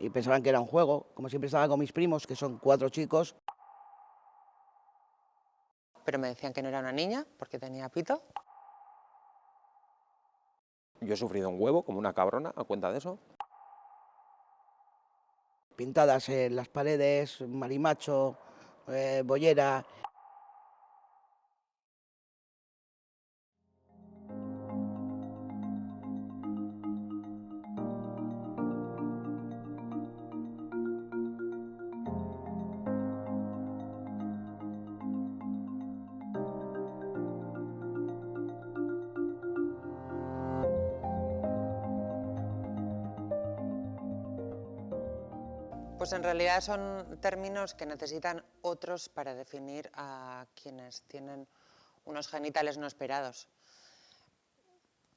y pensaban que era un juego. Como siempre estaba con mis primos, que son 4 chicos. Pero me decían que no era una niña porque tenía pito. Yo he sufrido un huevo como una cabrona a cuenta de eso. Pintadas en las paredes, marimacho, bollera. Pues en realidad son términos que necesitan otros para definir a quienes tienen unos genitales no esperados.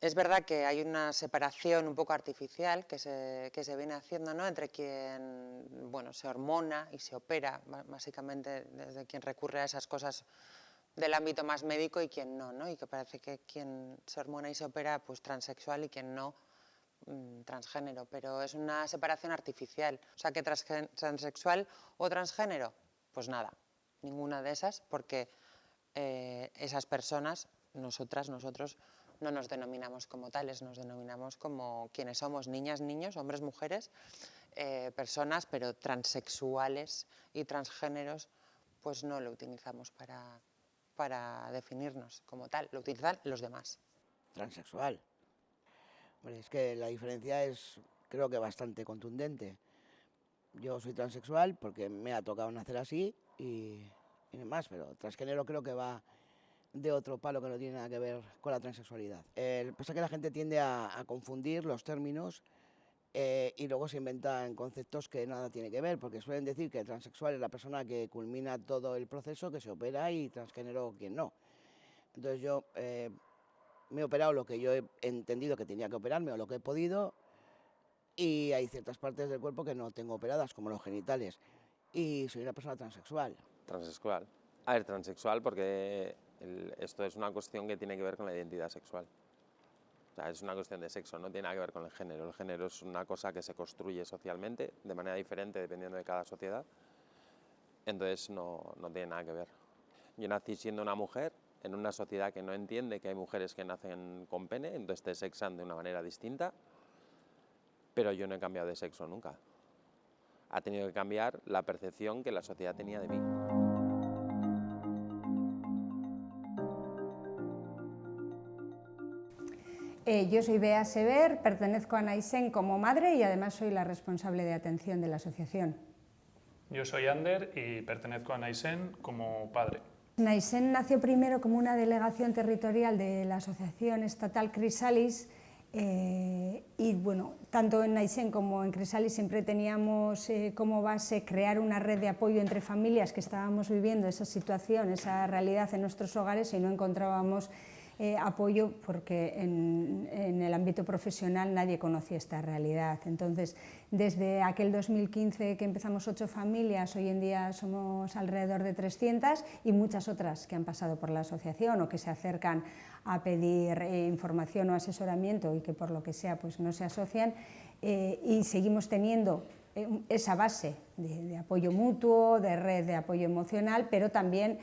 Es verdad que hay una separación un poco artificial que se viene haciendo, ¿no?, entre quien, bueno, se hormona y se opera, básicamente desde quien recurre a esas cosas del ámbito más médico y quien no, ¿no? Y que parece que quien se hormona y se opera, pues transexual, y quien no, transgénero, pero es una separación artificial. O sea, que transexual o transgénero, pues nada, ninguna de esas, porque esas personas, nosotros, no nos denominamos como tales, nos denominamos como quienes somos, niñas, niños, hombres, mujeres, personas, pero transexuales y transgéneros, pues no lo utilizamos para definirnos como tal, lo utilizan los demás. Transexual. Bueno, es que la diferencia es, creo que bastante contundente. Yo soy transexual porque me ha tocado nacer así y no más, pero transgénero creo que va de otro palo que no tiene nada que ver con la transexualidad. Pasa que la gente tiende a confundir los términos y luego se inventan conceptos que nada tiene que ver, porque suelen decir que transexual es la persona que culmina todo el proceso, que se opera, y transgénero quien no. Entonces yo me he operado lo que yo he entendido que tenía que operarme o lo que he podido, y hay ciertas partes del cuerpo que no tengo operadas, como los genitales, y soy una persona transexual. Transexual. A ver, transexual porque esto es una cuestión que tiene que ver con la identidad sexual. O sea, es una cuestión de sexo, no tiene nada que ver con el género. El género es una cosa que se construye socialmente de manera diferente dependiendo de cada sociedad. Entonces no tiene nada que ver. Yo nací siendo una mujer en una sociedad que no entiende que hay mujeres que nacen con pene, entonces te sexan de una manera distinta, pero yo no he cambiado de sexo nunca. Ha tenido que cambiar la percepción que la sociedad tenía de mí. Yo soy Bea Sever, pertenezco a Naisen como madre y además soy la responsable de atención de la asociación. Yo soy Ander y pertenezco a Naisen como padre. Naisen nació primero como una delegación territorial de la asociación estatal Crisalis, y bueno, tanto en Naisen como en Crisalis siempre teníamos como base crear una red de apoyo entre familias que estábamos viviendo esa situación, esa realidad en nuestros hogares y no encontrábamos apoyo porque en el ámbito profesional nadie conocía esta realidad. Entonces, desde aquel 2015 que empezamos 8 familias, hoy en día somos alrededor de 300 y muchas otras que han pasado por la asociación o que se acercan a pedir información o asesoramiento y que por lo que sea pues no se asocian, y seguimos teniendo esa base de apoyo mutuo, de red de apoyo emocional, pero también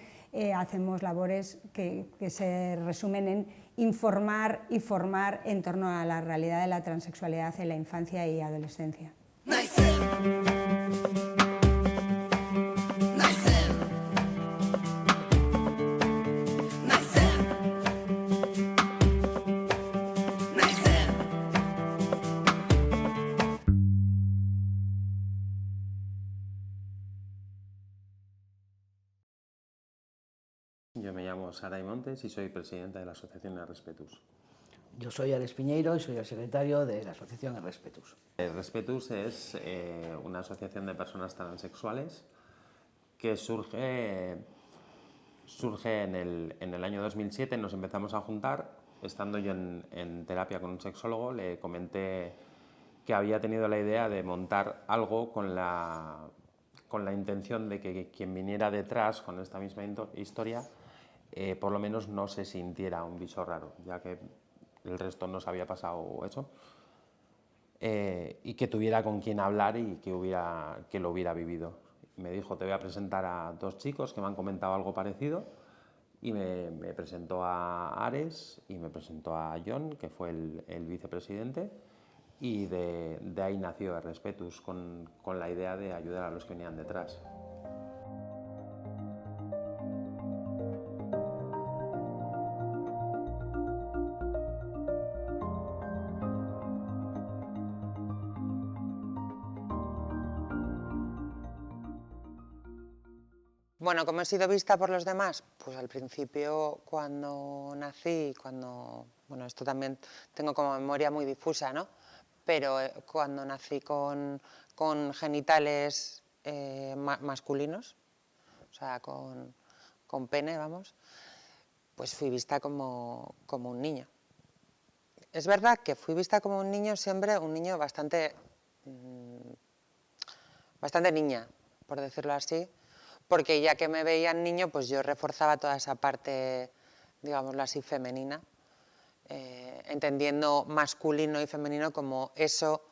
hacemos labores que se resumen en informar y formar en torno a la realidad de la transexualidad en la infancia y adolescencia. Yo me llamo Saray Montes y soy presidenta de la asociación Respetus. Yo soy Alex Piñeiro y soy el secretario de la asociación Respetus. Respetus es una asociación de personas transexuales que surge en el año 2007. Nos empezamos a juntar, estando yo en terapia con un sexólogo. Le comenté que había tenido la idea de montar algo con la intención de que quien viniera detrás con esta misma historia por lo menos no se sintiera un bicho raro, ya que el resto nos había pasado eso. y que tuviera con quien hablar y que lo hubiera vivido. Me dijo, te voy a presentar a 2 chicos que me han comentado algo parecido, y me presentó a Ares y me presentó a John, que fue el vicepresidente, y de ahí nació Respetus, con la idea de ayudar a los que venían detrás. Bueno, ¿cómo he sido vista por los demás? Pues al principio, cuando nací, bueno, esto también tengo como memoria muy difusa, ¿no? Pero cuando nací con genitales masculinos, o sea, con pene, vamos, pues fui vista como un niño. Es verdad que fui vista como un niño siempre, un niño bastante niña, por decirlo así, porque ya que me veían niño, pues yo reforzaba toda esa parte, digámoslo así, femenina, entendiendo masculino y femenino como eso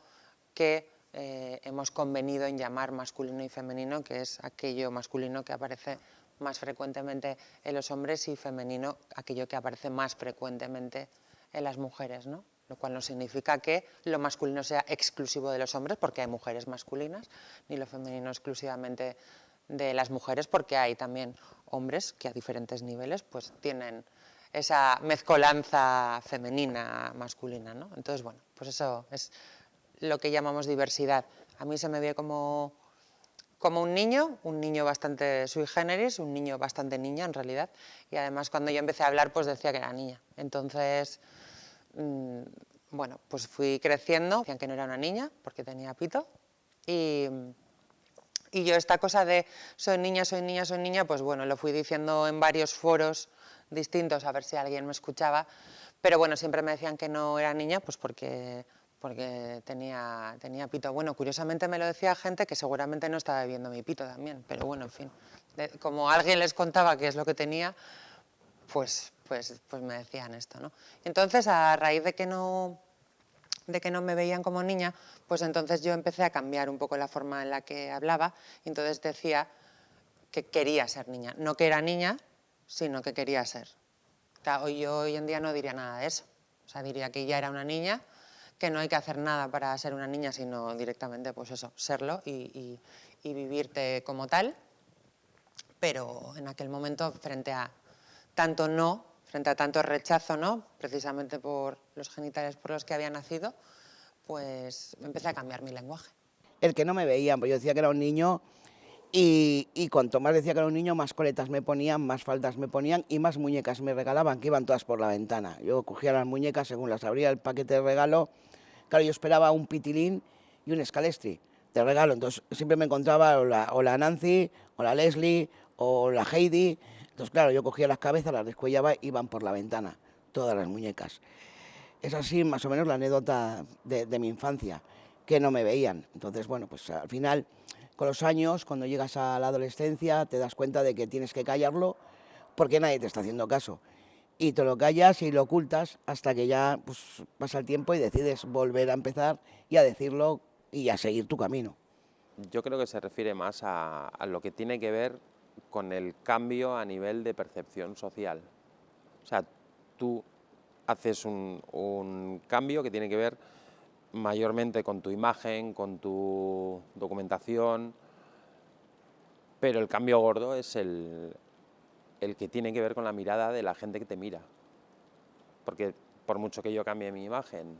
que hemos convenido en llamar masculino y femenino, que es aquello masculino que aparece más frecuentemente en los hombres y femenino aquello que aparece más frecuentemente en las mujeres, ¿no? Lo cual no significa que lo masculino sea exclusivo de los hombres, porque hay mujeres masculinas, ni lo femenino exclusivamente de las mujeres, porque hay también hombres que a diferentes niveles pues tienen esa mezcolanza femenina, masculina, ¿no? Entonces, bueno, pues eso es lo que llamamos diversidad. A mí se me ve como un niño bastante sui generis, un niño bastante niña en realidad, y además cuando yo empecé a hablar pues decía que era niña. Entonces, bueno, pues fui creciendo, decían que no era una niña porque tenía pito, y yo esta cosa de soy niña, soy niña, soy niña, pues bueno, lo fui diciendo en varios foros distintos a ver si alguien me escuchaba, pero bueno, siempre me decían que no era niña, pues porque tenía pito. Bueno, curiosamente me lo decía gente que seguramente no estaba viendo mi pito también, pero bueno, en fin, como alguien les contaba qué es lo que tenía, pues me decían esto, ¿no? Entonces, a raíz de que no me veían como niña, pues entonces yo empecé a cambiar un poco la forma en la que hablaba, y entonces decía que quería ser niña, no que era niña, sino que quería ser. Claro, yo hoy en día no diría nada de eso, o sea, diría que ya era una niña, que no hay que hacer nada para ser una niña, sino directamente, pues eso, serlo y vivirte como tal, pero en aquel momento, frente a tanto rechazo, ¿no? Precisamente por los genitales por los que había nacido, pues empecé a cambiar mi lenguaje. El que no me veían, pues yo decía que era un niño y cuanto más decía que era un niño, más coletas me ponían, más faldas me ponían y más muñecas me regalaban, que iban todas por la ventana. Yo cogía las muñecas según las abría el paquete de regalo. Claro, yo esperaba un pitilín y un escalestri de regalo, entonces siempre me encontraba o la Nancy, o la Leslie, o la Heidi. Entonces, claro, yo cogía las cabezas, las descuellaba y iban por la ventana, todas las muñecas. Es así más o menos la anécdota de mi infancia, que no me veían. Entonces, bueno, pues al final, con los años, cuando llegas a la adolescencia, te das cuenta de que tienes que callarlo porque nadie te está haciendo caso. Y te lo callas y lo ocultas hasta que ya pues, pasa el tiempo y decides volver a empezar y a decirlo y a seguir tu camino. Yo creo que se refiere más a lo que tiene que ver con el cambio a nivel de percepción social. O sea, tú haces un cambio que tiene que ver mayormente con tu imagen, con tu documentación, pero el cambio gordo es el que tiene que ver con la mirada de la gente que te mira. Porque por mucho que yo cambie mi imagen,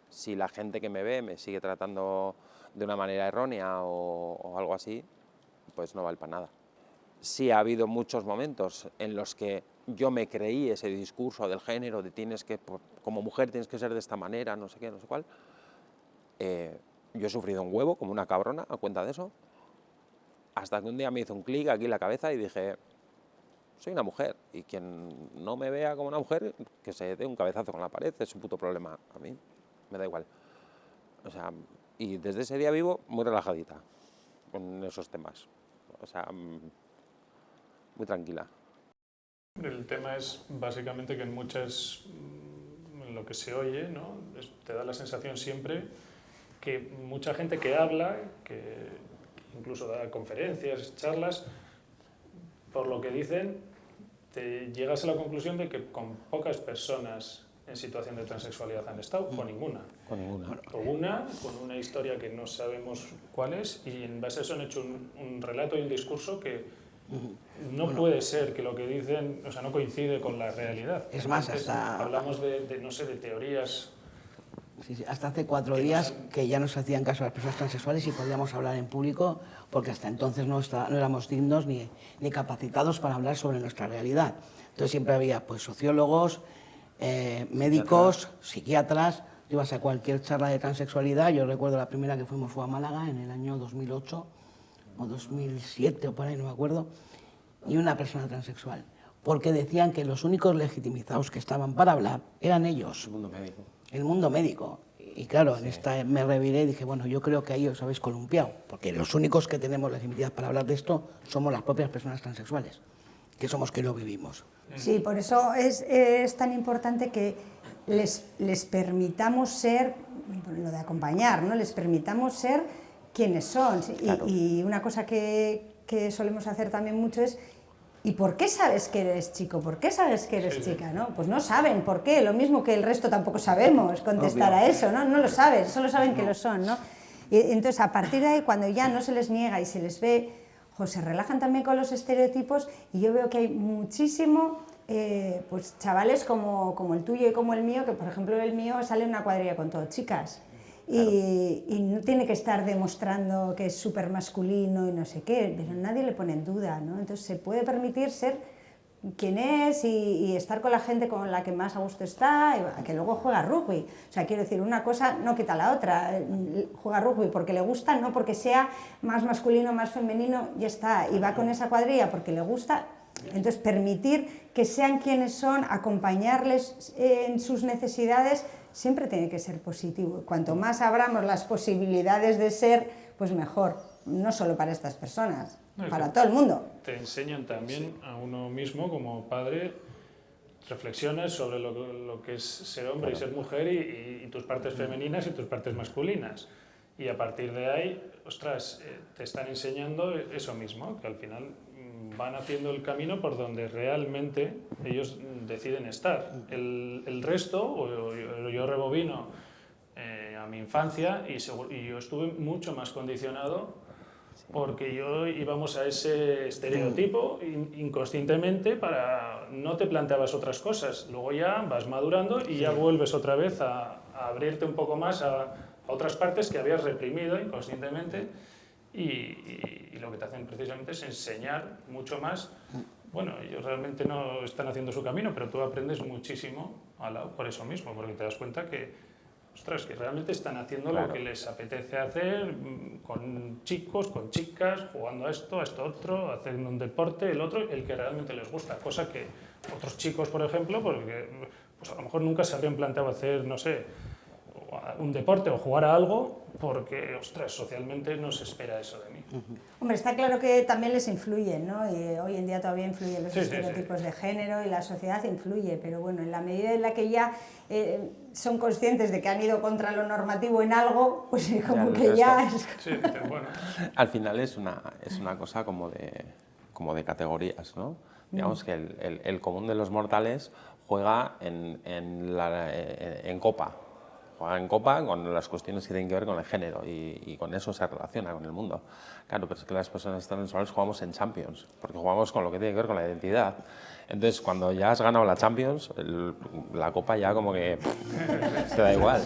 si la gente que me ve me sigue tratando de una manera errónea o algo así, pues no vale para nada. Sí ha habido muchos momentos en los que yo me creí ese discurso del género, de tienes que, como mujer tienes que ser de esta manera, no sé qué, no sé cuál. Yo he sufrido un huevo como una cabrona a cuenta de eso, hasta que un día me hizo un clic aquí en la cabeza y dije, soy una mujer, y quien no me vea como una mujer, que se dé un cabezazo con la pared, es su puto problema, a mí me da igual. O sea, y desde ese día vivo muy relajadita con esos temas, o sea, muy tranquila. El tema es básicamente que en muchas, en lo que se oye, ¿no? Te da la sensación siempre que mucha gente que habla, que incluso da conferencias, charlas, por lo que dicen, te llegas a la conclusión de que con pocas personas en situación de transexualidad han estado, o ninguna. Con ninguna. O una, con una historia que no sabemos cuál es, y en base a eso han hecho un relato y un discurso que no puede ser que lo que dicen, o sea, no coincide con la realidad. Es más, Entonces, hasta... hablamos no sé, de teorías. Sí, sí, hasta hace 4 días que ya nos hacían caso a las personas transexuales y podíamos hablar en público, porque hasta entonces no éramos dignos ni capacitados para hablar sobre nuestra realidad. Entonces siempre había pues sociólogos, médicos, psiquiatras. Tú ibas a cualquier charla de transexualidad. Yo recuerdo la primera que fuimos fue a Málaga en el año 2008 o 2007 o por ahí, no me acuerdo, y una persona transexual, porque decían que los únicos legitimizados que estaban para hablar eran ellos. El mundo médico. El mundo médico. Y claro, en esta me reviré y dije, bueno, yo creo que ahí os habéis columpiado, porque los únicos que tenemos legitimidad para hablar de esto somos las propias personas transexuales, que somos que lo vivimos. Sí, por eso es tan importante que les permitamos ser, lo de acompañar, ¿no? Les permitamos ser quienes son. Claro. Y una cosa que solemos hacer también mucho es, ¿y por qué sabes que eres chico? ¿Por qué sabes que eres chica? ¿No? Pues no saben por qué, lo mismo que el resto tampoco sabemos contestar a eso, ¿no? No lo saben, solo saben que lo son, ¿no? Y entonces, a partir de ahí, cuando ya no se les niega y se les ve, se relajan también con los estereotipos, y yo veo que hay muchísimo, pues chavales como el tuyo y como el mío, que por ejemplo el mío sale en una cuadrilla con todo chicas. Y no tiene que estar demostrando que es súper masculino y no sé qué, pero nadie le pone en duda, ¿no? Entonces se puede permitir ser quien es y estar con la gente con la que más a gusto está, y que luego juega rugby. O sea, quiero decir, una cosa no quita la otra. Juega rugby porque le gusta, no porque sea más masculino, más femenino, ya está. Y va con esa cuadrilla porque le gusta. Entonces, permitir que sean quienes son, acompañarles en sus necesidades, siempre tiene que ser positivo. Cuanto más abramos las posibilidades de ser, pues mejor. No solo para estas personas, para todo el mundo. Te enseñan también a uno mismo como padre, reflexiones sobre lo que es ser hombre y ser mujer y tus partes femeninas y tus partes masculinas. Y a partir de ahí, ostras, te están enseñando eso mismo, que al final van haciendo el camino por donde realmente ellos deciden estar. El resto, yo rebobino a mi infancia y yo estuve mucho más condicionado porque íbamos a ese estereotipo inconscientemente, no te planteabas otras cosas. Luego ya vas madurando y ya vuelves otra vez a abrirte un poco más a otras partes que habías reprimido inconscientemente y lo que te hacen precisamente es enseñar mucho más. Bueno, ellos realmente no están haciendo su camino, pero tú aprendes muchísimo por eso mismo, porque te das cuenta que ostras, que realmente están haciendo lo que les apetece hacer con chicos, con chicas, jugando a esto otro, haciendo un deporte, el que realmente les gusta, cosa que otros chicos, por ejemplo, porque pues a lo mejor nunca se habrían planteado hacer, no sé, un deporte o jugar a algo, porque, ostras, socialmente no se espera eso de mí. Hombre, está claro que también les influyen, ¿no? Y hoy en día todavía influyen los estereotipos de género y la sociedad influye, pero bueno, en la medida en la que ya son conscientes de que han ido contra lo normativo en algo, pues como que ya... Sí, bueno. Al final es una cosa como de categorías, ¿no? Digamos que el común de los mortales juega en copa. Juega en copa con las cuestiones que tienen que ver con el género y con eso se relaciona con el mundo. Claro, pero es que las personas transexuales jugamos en Champions, porque jugamos con lo que tiene que ver con la identidad. Entonces, cuando ya has ganado la Champions, la copa ya como que te da igual.